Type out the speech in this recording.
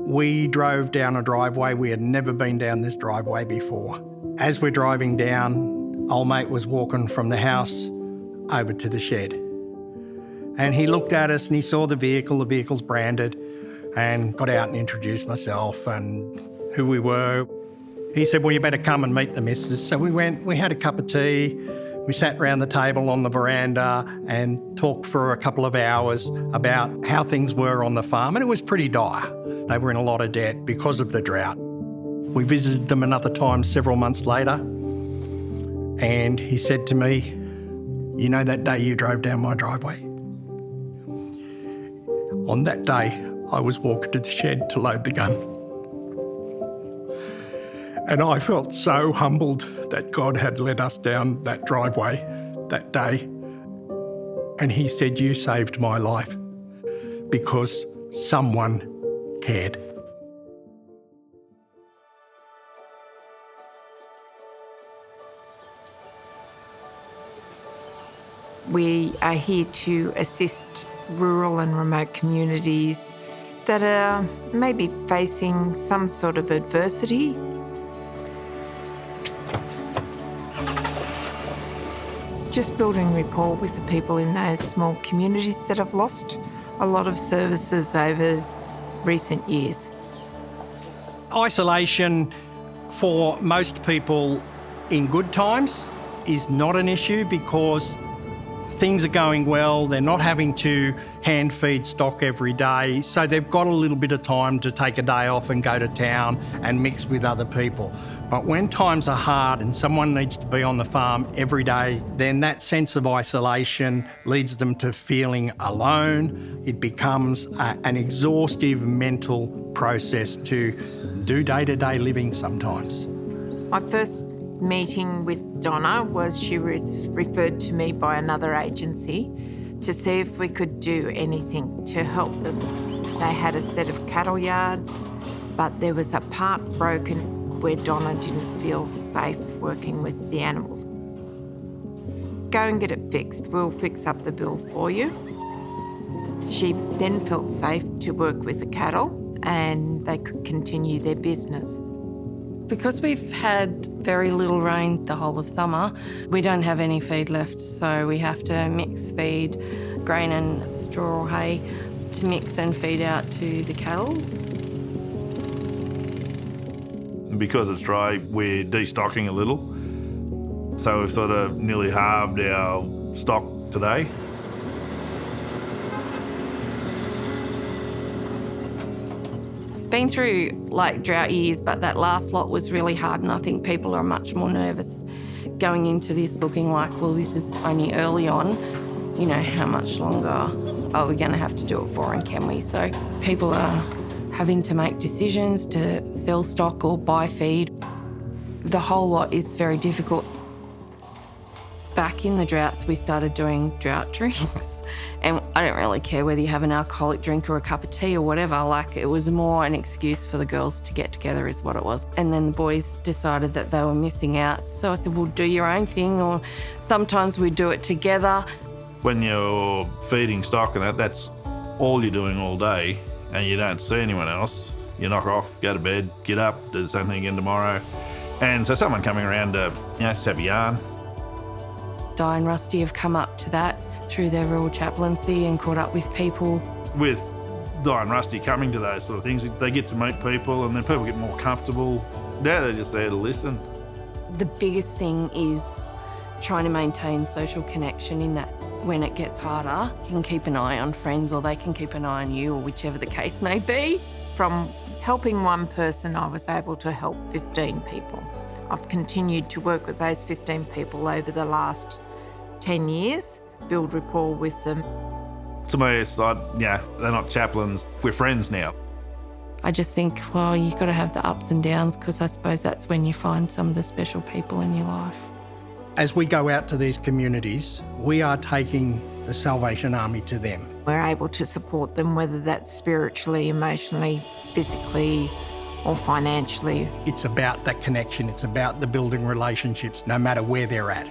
We drove down a driveway. We had never been down this driveway before. As we're driving down, old mate was walking from the house over to the shed. And he looked at us and he saw the vehicle's branded, and got out and introduced myself and who we were. He said, well, you better come and meet the missus. So we went, we had a cup of tea, we sat round the table on the veranda and talked for a couple of hours about how things were on the farm, and it was pretty dire. They were in a lot of debt because of the drought. We visited them another time several months later, and he said to me, you know that day you drove down my driveway? On that day, I was walking to the shed to load the gun. And I felt so humbled that God had led us down that driveway that day. And he said, you saved my life because someone cared. We are here to assist rural and remote communities that are maybe facing some sort of adversity. Just building rapport with the people in those small communities that have lost a lot of services over recent years. Isolation for most people in good times is not an issue because things are going well, they're not having to hand feed stock every day, so they've got a little bit of time to take a day off and go to town and mix with other people. But when times are hard and someone needs to be on the farm every day, then that sense of isolation leads them to feeling alone. It becomes an exhaustive mental process to do day-to-day living sometimes. My first meeting with Donna was she was referred to me by another agency to see if we could do anything to help them. They had a set of cattle yards, but there was a part broken where Donna didn't feel safe working with the animals. Go and get it fixed. We'll fix up the bill for you. She then felt safe to work with the cattle and they could continue their business. Because we've had very little rain the whole of summer, we don't have any feed left, so we have to mix feed, grain and straw or hay, to mix and feed out to the cattle. Because it's dry, we're destocking a little, so we've sort of nearly halved our stock today. Been through like drought years, but that last lot was really hard, and I think people are much more nervous going into this looking like, well, this is only early on, you know, how much longer are we going to have to do it for, and can we? So people are having to make decisions to sell stock or buy feed. The whole lot is very difficult. Back in the droughts, we started doing drought drinks. And I don't really care whether you have an alcoholic drink or a cup of tea or whatever. Like, it was more an excuse for the girls to get together is what it was. And then the boys decided that they were missing out. So I said, well, do your own thing, or sometimes we do it together. When you're feeding stock and that's all you're doing all day and you don't see anyone else, you knock off, go to bed, get up, do the same thing again tomorrow. And so someone coming around to, just have a yarn. Di and Rusty have come up to that through their rural chaplaincy and caught up with people. With Di and Rusty coming to those sort of things, they get to meet people and then people get more comfortable. Now they're just there to listen. The biggest thing is trying to maintain social connection in that when it gets harder, you can keep an eye on friends or they can keep an eye on you, or whichever the case may be. From helping one person, I was able to help 15 people. I've continued to work with those 15 people over the last 10 years, build rapport with them. To me, it's like, they're not chaplains, we're friends now. I just think, well, you've got to have the ups and downs, because I suppose that's when you find some of the special people in your life. As we go out to these communities, we are taking the Salvation Army to them. We're able to support them, whether that's spiritually, emotionally, physically, or financially. It's about that connection. It's about the building relationships, no matter where they're at.